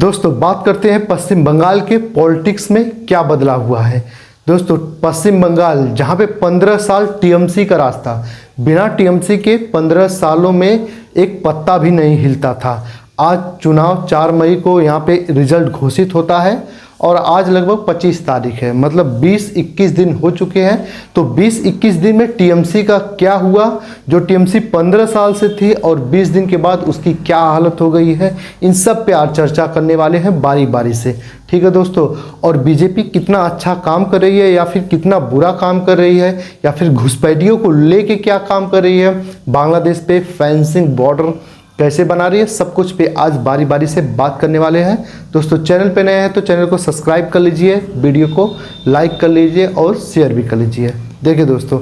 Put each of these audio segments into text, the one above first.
दोस्तों बात करते हैं पश्चिम बंगाल के पॉलिटिक्स में क्या बदलाव हुआ है। दोस्तों पश्चिम बंगाल जहां पे 15 साल टीएमसी का राज था, बिना टीएमसी के 15 सालों में एक पत्ता भी नहीं हिलता था। आज चुनाव 4 मई को यहां पे रिजल्ट घोषित होता है और आज लगभग 25 तारीख है, मतलब 20-21 दिन हो चुके हैं। तो 20-21 दिन में टीएमसी का क्या हुआ, जो टीएमसी 15 साल से थी और 20 दिन के बाद उसकी क्या हालत हो गई है, इन सब पे आज चर्चा करने वाले हैं बारी बारी से। ठीक है दोस्तों, और बीजेपी कितना अच्छा काम कर रही है या फिर कितना बुरा काम कर रही है, या फिर घुसपैठियों को लेके क्या काम कर रही है, बांग्लादेश पे फेंसिंग बॉर्डर कैसे बना रही है, सब कुछ पे आज बारी बारी से बात करने वाले हैं। दोस्तों चैनल पे नए हैं तो चैनल को सब्सक्राइब कर लीजिए, वीडियो को लाइक कर लीजिए और शेयर भी कर लीजिए। देखिए दोस्तों,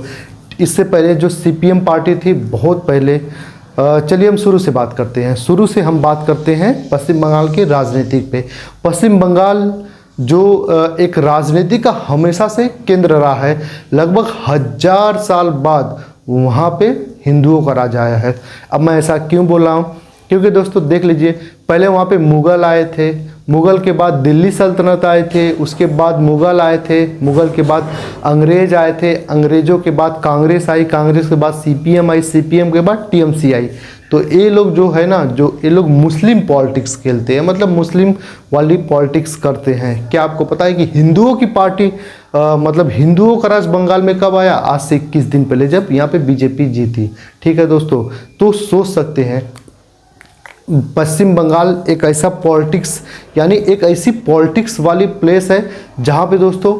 इससे पहले जो सीपीएम पार्टी थी बहुत पहले, चलिए हम शुरू से बात करते हैं। शुरू से हम बात करते हैं पश्चिम बंगाल के राजनीतिक पे। पश्चिम बंगाल जो एक राजनीति का हमेशा से केंद्र रहा है, लगभग 1000 साल बाद वहाँ पे हिंदुओं का राज आया है। अब मैं ऐसा क्यों बोल रहा हूँ, क्योंकि दोस्तों देख लीजिए, पहले वहाँ पे मुग़ल आए थे, मुग़ल के बाद दिल्ली सल्तनत आए थे, उसके बाद मुग़ल आए थे, मुग़ल के बाद अंग्रेज आए थे, अंग्रेज़ों के बाद कांग्रेस आई, कांग्रेस के बाद सीपीएम आई, सीपीएम के बाद टीएमसी आई। तो ये लोग जो है ना, जो ये लोग मुस्लिम पॉलिटिक्स खेलते हैं, मतलब मुस्लिम वाली पॉलिटिक्स करते हैं। क्या आपको पता है कि हिंदुओं की पार्टी मतलब हिंदुओं का राज बंगाल में कब आया? आज से 21 दिन पहले, जब यहाँ पे बीजेपी जीती। ठीक है दोस्तों, तो सोच सकते हैं पश्चिम बंगाल एक ऐसा पॉलिटिक्स, यानी एक ऐसी पॉलिटिक्स वाली प्लेस है जहाँ पे दोस्तों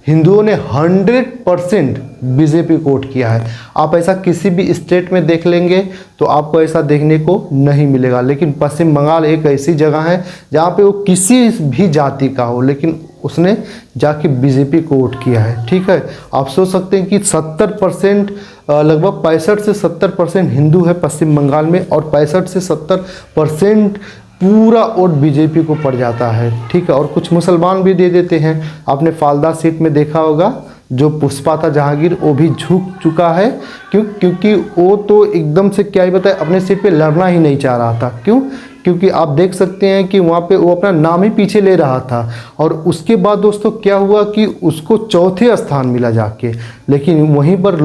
हिंदुओं ने 100% बीजेपी को वोट किया है। आप ऐसा किसी भी स्टेट में देख लेंगे तो आपको ऐसा देखने को नहीं मिलेगा, लेकिन पश्चिम बंगाल एक ऐसी जगह है जहाँ पे वो किसी भी जाति का हो, लेकिन उसने जाके बीजेपी को वोट किया है। ठीक है, आप सोच सकते हैं कि 70% लगभग 65 से 70% हिंदू है पश्चिम बंगाल में, और 65 से 70% पूरा वोट बीजेपी को पड़ जाता है। ठीक है, और कुछ मुसलमान भी दे देते हैं। आपने फालदा सीट में देखा होगा, जो पुष्पा था जहांगीर, वो भी झुक चुका है। क्योंकि वो तो एकदम से क्या ही बताए, अपने सीट पे लड़ना ही नहीं चाह रहा था। क्यों? क्योंकि आप देख सकते हैं कि वहाँ पे वो अपना नाम ही पीछे ले रहा था, और उसके बाद दोस्तों क्या हुआ कि उसको चौथे स्थान मिला जाके। लेकिन वहीं पर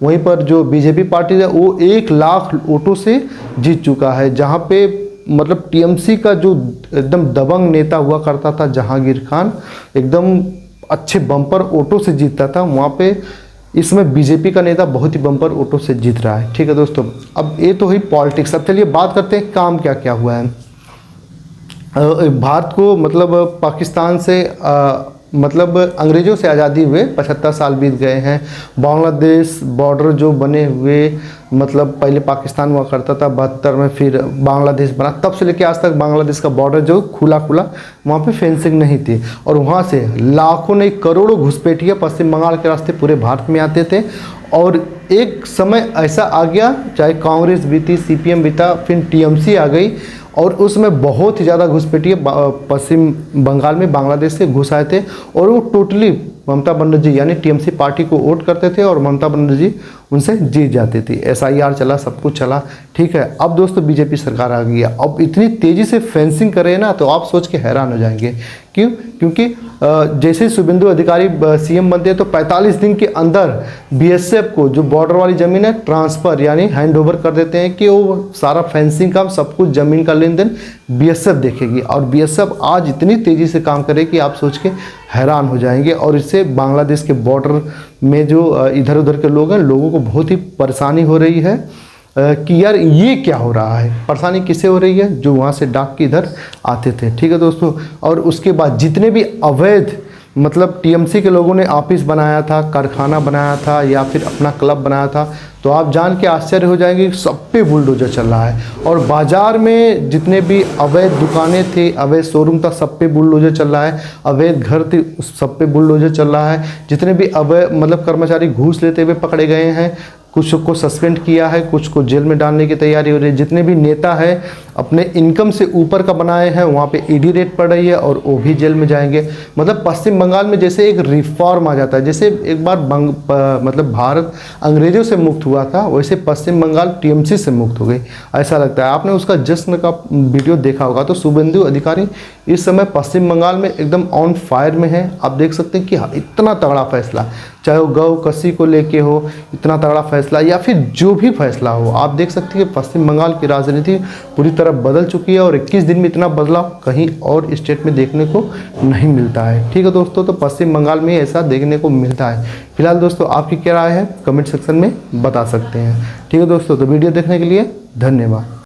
वहीं पर जो बीजेपी पार्टी है वो 1 लाख वोटों से जीत चुका है। जहाँ पे मतलब टीएमसी का जो एकदम दबंग नेता हुआ करता था जहांगीर खान, एकदम अच्छे बम्पर वोटों से जीतता था, वहाँ पे इस समय बीजेपी का नेता बहुत ही बम्पर वोटों से जीत रहा है। ठीक है दोस्तों, अब ये तो हुई पॉलिटिक्स। अब चलिए बात करते हैं काम क्या क्या हुआ है। भारत को मतलब पाकिस्तान से मतलब अंग्रेज़ों से आज़ादी हुए 75 साल बीत गए हैं। बांग्लादेश बॉर्डर जो बने हुए, मतलब पहले पाकिस्तान हुआ करता था 72 में, फिर बांग्लादेश बना, तब से लेकर आज तक बांग्लादेश का बॉर्डर जो खुला वहाँ पे फेंसिंग नहीं थी, और वहाँ से लाखों नहीं करोड़ों घुसपैठिया पश्चिम बंगाल के रास्ते पूरे भारत में आते थे। और एक समय ऐसा आ गया, चाहे कांग्रेस भी थी, सीपीएम भी था, फिर टीएमसी आ गई, और उसमें बहुत ही ज़्यादा घुसपैठिए पश्चिम बंगाल में बांग्लादेश से घुस आए थे, और वो टोटली ममता बनर्जी यानी टीएमसी पार्टी को वोट करते थे, और ममता बनर्जी उनसे जीत जाती थी। एसआईआर चला, सब कुछ चला। ठीक है, अब दोस्तों बीजेपी सरकार आ गई है, अब इतनी तेज़ी से फेंसिंग कर रहे हैं ना, तो आप सोच के हैरान हो जाएंगे। क्यों? क्योंकि जैसे ही शुभेंदु अधिकारी सीएम बनते हैं तो 45 दिन के अंदर बीएसएफ को जो बॉर्डर वाली ज़मीन है ट्रांसफ़र यानी हैंड ओवर कर देते हैं, कि वो सारा फेंसिंग का सब कुछ ज़मीन का लेन देन बीएसएफ देखेगी। और बीएसएफ आज इतनी तेज़ी से काम करे कि आप सोच के हैरान हो जाएंगे। और इससे बांग्लादेश के बॉर्डर में जो इधर उधर के लोग हैं, लोगों को बहुत ही परेशानी हो रही है कि यार ये क्या हो रहा है। परेशानी किसे हो रही है? जो वहाँ से डाक के इधर आते थे। ठीक है दोस्तों, और उसके बाद जितने भी अवैध मतलब टीएमसी के लोगों ने ऑफिस बनाया था, कारखाना बनाया था, या फिर अपना क्लब बनाया था, तो आप जान के आश्चर्य हो जाएंगे कि सब पे बुलडोजर चल रहा है। और बाज़ार में जितने भी अवैध दुकानें थी, अवैध शोरूम था, सब पे बुलडोजर चल रहा है। अवैध घर थे, सब पे बुलडोजर चल रहा है। जितने भी अवैध मतलब कर्मचारी घूस लेते हुए पकड़े गए हैं, कुछ को सस्पेंड किया है, कुछ को जेल में डालने की तैयारी हो रही है। जितने भी नेता है अपने इनकम से ऊपर का बनाए हैं वहाँ पे ईडी रेड पड़ रही है और वो भी जेल में जाएंगे। मतलब पश्चिम बंगाल में जैसे एक रिफॉर्म आ जाता है, जैसे एक बार मतलब भारत अंग्रेजों से मुक्त हुआ था, वैसे पश्चिम बंगाल टीएमसी से मुक्त हो गई, ऐसा लगता है। आपने उसका जश्न का वीडियो देखा होगा। तो शुभेंदु अधिकारी इस समय पश्चिम बंगाल में एकदम ऑन फायर में है। आप देख सकते हैं कि इतना तगड़ा फैसला, चाहे वो गौ कसी को लेके हो, इतना तगड़ा फैसला या फिर जो भी फैसला हो, आप देख सकते हैं कि पश्चिम बंगाल की राजनीति पूरी तरह बदल चुकी है और 21 दिन में इतना बदलाव कहीं और स्टेट में देखने को नहीं मिलता है। ठीक है दोस्तों, तो पश्चिम बंगाल में ऐसा देखने को मिलता है। फिलहाल दोस्तों आपकी क्या राय है कमेंट सेक्शन में बता सकते हैं। ठीक है दोस्तों, तो वीडियो देखने के लिए धन्यवाद।